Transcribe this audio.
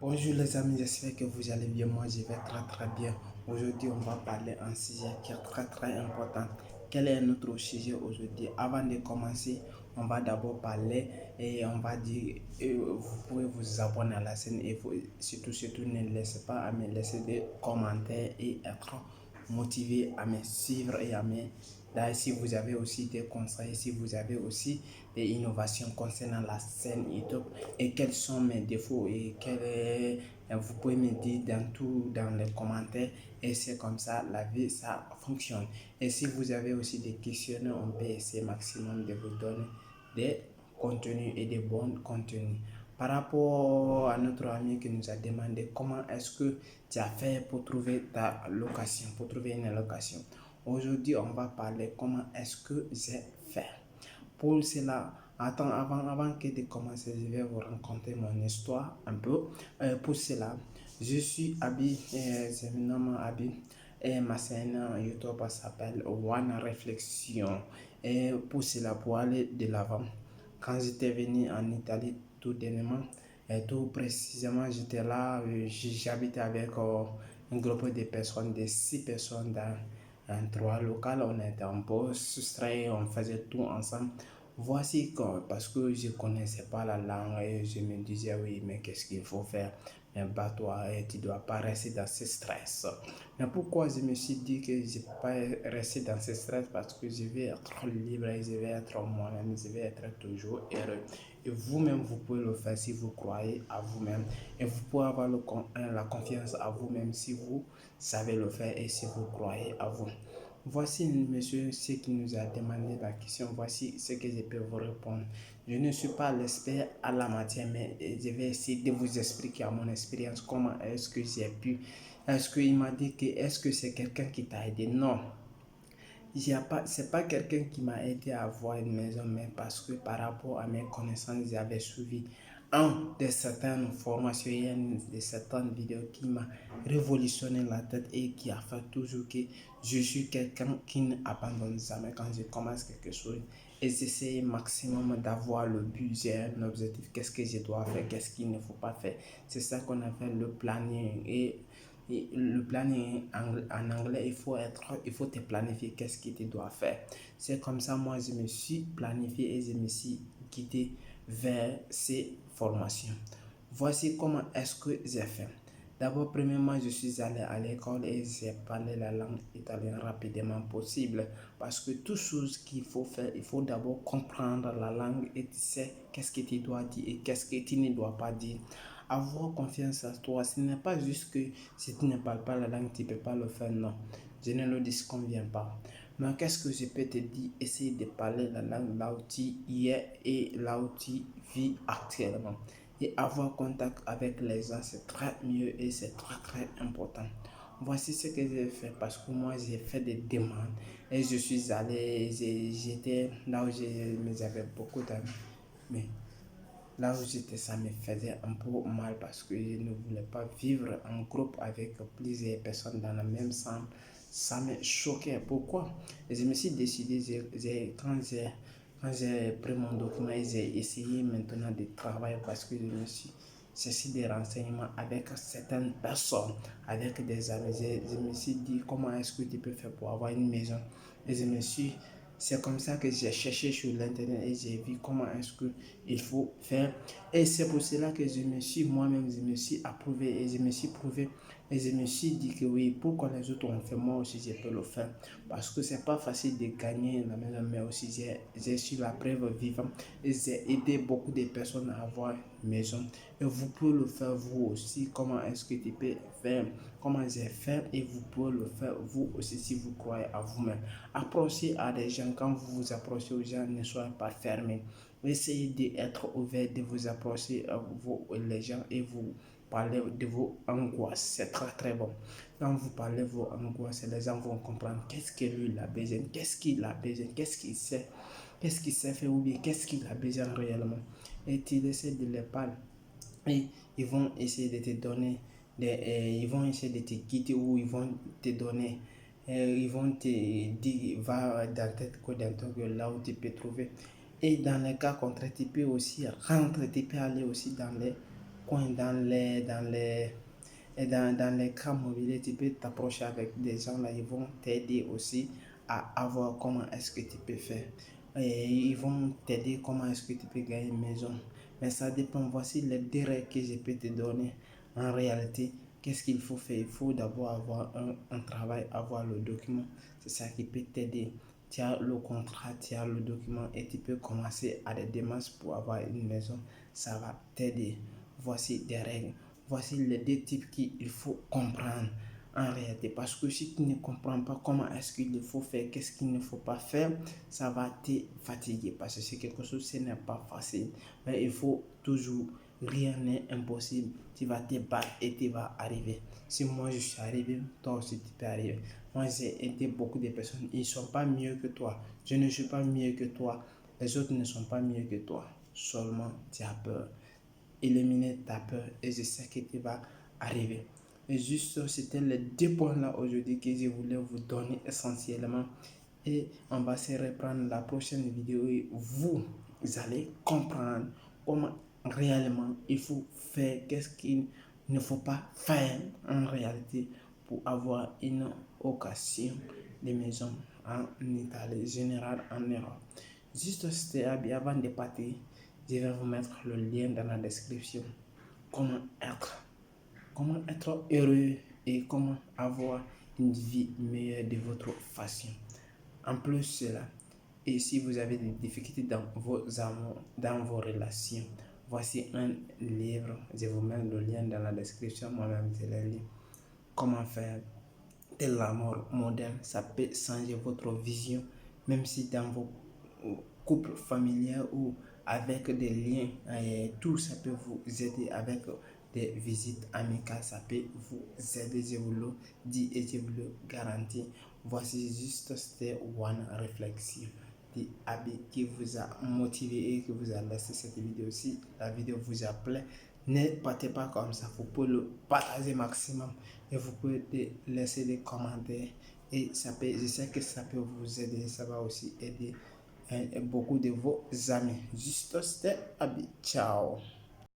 Bonjour les amis, j'espère que vous allez bien. Moi, je vais très bien. Aujourd'hui, on va parler un sujet qui est très important. Quel est notre sujet aujourd'hui? Avant de commencer, on va d'abord parler et on va dire, vous pouvez vous abonner à la chaîne et surtout, ne laissez pas à me laisser des commentaires et être motivé à me suivre et à me... Là, si vous avez aussi des conseils, si vous avez aussi des innovations concernant la scène YouTube et quels sont mes défauts et vous pouvez me dire dans les commentaires et c'est comme ça la vie ça fonctionne. Et si vous avez aussi des questions, on peut essayer maximum de vous donner des contenus et des bons contenus. Par rapport à notre ami qui nous a demandé comment est-ce que tu as fait pour trouver ta location, pour trouver une location. Aujourd'hui, on va parler comment est-ce que j'ai fait. Pour cela, avant que de commencer, je vais vous raconter mon histoire un peu. Pour cela, je suis Abi, c'est mon nom Abi, et ma chaîne YouTube s'appelle One Réflexion. Et pour cela, pour aller de l'avant, quand j'étais venu en Italie tout dernièrement, et tout précisément, j'étais là, j'habitais avec un groupe de personnes, de 6 personnes dans un 3 local. On était un peu soustraits, on faisait tout ensemble. Voici quand, parce que je ne connaissais pas la langue et je me disais, oui, mais qu'est-ce qu'il faut faire? Mais bah, toi, tu ne dois pas rester dans ce stress. Mais pourquoi je me suis dit que je ne peux pas rester dans ce stress? Parce que je vais être libre, je vais être moi-même, je vais être toujours heureux. Et vous-même, vous pouvez le faire si vous croyez à vous-même. Et vous pouvez avoir la confiance à vous-même si vous savez le faire et si vous croyez à vous. Voici, monsieur, ce qui nous a demandé la question. Voici ce que je peux vous répondre. Je ne suis pas l'expert à la matière, mais je vais essayer de vous expliquer à mon expérience comment est-ce que j'ai pu. Est-ce qu'il m'a dit que est-ce que c'est quelqu'un qui t'a aidé? Non. C'est pas quelqu'un qui m'a aidé à avoir une maison, mais parce que par rapport à mes connaissances, j'avais suivi un de certaines formations, de certaines vidéos qui m'a révolutionné la tête et qui a fait toujours que je suis quelqu'un qui n'abandonne jamais quand je commence quelque chose. Et j'essaie maximum d'avoir le but, j'ai un objectif, qu'est-ce que je dois faire, qu'est-ce qu'il ne faut pas faire. C'est ça qu'on appelle le planning. Et le planning en anglais, il faut te planifier qu'est-ce que tu dois faire. C'est comme ça, moi, je me suis planifié et je me suis guidé vers ces formations. Voici comment est-ce que j'ai fait. D'abord, premièrement, je suis allé à l'école et j'ai parlé la langue italienne rapidement possible. Parce que toute chose qu'il faut faire, il faut d'abord comprendre la langue et tu sais qu'est-ce que tu dois dire et qu'est-ce que tu ne dois pas dire. Avoir confiance en toi, ce n'est pas juste que si tu ne parles pas la langue, tu ne peux pas le faire, non. Je ne le disconviens pas. Mais qu'est-ce que je peux te dire? Essaye de parler la langue là où tu y es et là où tu vis actuellement. Et avoir contact avec les gens, c'est très mieux et c'est très important. Voici ce que j'ai fait parce que moi j'ai fait des demandes et je suis allé, j'étais là où j'avais beaucoup d'amis. Mais là où j'étais, ça me faisait un peu mal parce que je ne voulais pas vivre en groupe avec plusieurs personnes dans la même chambre. Ça me choquait. Pourquoi? Et je me suis décidé, quand j'ai pris mon document, j'ai essayé maintenant de travailler parce que je me suis cherché des renseignements avec certaines personnes, avec des amis. Je me suis dit comment est-ce que tu peux faire pour avoir une maison. Et c'est comme ça que j'ai cherché sur l'internet et j'ai vu comment est-ce qu'il faut faire. Et c'est pour cela que moi-même, je me suis approuvé et je me suis prouvé et je me suis dit que oui, pourquoi les autres ont fait, moi aussi je peux le faire. Parce que c'est pas facile de gagner la maison, mais aussi j'ai su la preuve vivante et j'ai aidé beaucoup de personnes à avoir une maison. Et vous pouvez le faire vous aussi. Comment est-ce que tu peux faire? Comment j'ai fait et vous pouvez le faire vous aussi si vous croyez à vous-même. Approchez à des gens. Quand vous vous approchez aux gens, ne soyez pas fermés. Essayez d'être ouvert, de vous approcher à vous, les gens et vous parler de vos angoisses. C'est très bon. Quand vous parlez de vos angoisses, les gens vont comprendre qu'est-ce que lui a besoin, qu'est-ce qu'il a besoin, qu'est-ce qu'il sait faire ou bien qu'est-ce qu'il a besoin réellement. Et tu essaies de les parler. Et ils vont essayer de te donner ils vont essayer de te guider ou ils vont te donner ils vont te dire va dans tête que dans ton cœur là où tu peux trouver et dans les cas contraires tu peux aussi rentrer, tu peux aller aussi dans les coins, dans les cas mobiliers, tu peux t'approcher avec des gens là, ils vont t'aider aussi à voir comment est-ce que tu peux faire. Et ils vont t'aider comment est-ce que tu peux gagner une maison. Mais ça dépend. Voici les deux règles que je peux te donner. En réalité, qu'est-ce qu'il faut faire? Il faut d'abord avoir un travail, avoir le document. C'est ça qui peut t'aider. Tu as le contrat, tu as le document et tu peux commencer à des démarches pour avoir une maison. Ça va t'aider. Voici des règles. Voici les deux types qu'il faut comprendre en réalité. Parce que si tu ne comprends pas comment est-ce qu'il faut faire, qu'est-ce qu'il ne faut pas faire, ça va te fatiguer. Parce que c'est quelque chose, ce n'est pas facile. Mais il faut toujours, rien n'est impossible. Tu vas te battre et tu vas arriver. Si moi je suis arrivé, toi aussi tu peux arriver. Moi j'ai aidé beaucoup de personnes. Ils ne sont pas mieux que toi. Je ne suis pas mieux que toi. Les autres ne sont pas mieux que toi. Seulement tu as peur. Éliminer ta peur et je sais que tu vas arriver. Et juste, c'était les deux points là aujourd'hui que je voulais vous donner essentiellement. Et on va se reprendre la prochaine vidéo et vous allez comprendre comment réellement il faut faire, qu'est-ce qu'il ne faut pas faire en réalité pour avoir une occasion de maison en Italie, général en Europe. Juste, c'était avant de partir. Je vais vous mettre le lien dans la description. Comment être heureux et comment avoir une vie meilleure de votre façon. En plus cela, et si vous avez des difficultés dans vos amours, dans vos relations, voici un livre. Je vous mets le lien dans la description. Moi-même, je l'ai lu. Comment faire de l'amour moderne. Ça peut changer votre vision, même si dans vos couples familiaux ou avec des liens, tout ça peut vous aider avec des visites amicales, ça peut vous aider, je vous le dis et je vous le garantis. Voici juste cette one réflexion qui vous a motivé et qui vous a laissé cette vidéo. Si la vidéo vous a plu, ne partez pas comme ça, vous pouvez le partager maximum et vous pouvez laisser des commentaires et ça peut, je sais que ça peut vous aider, ça va aussi aider beaucoup de vos amis. Juste c'était Abi, ciao.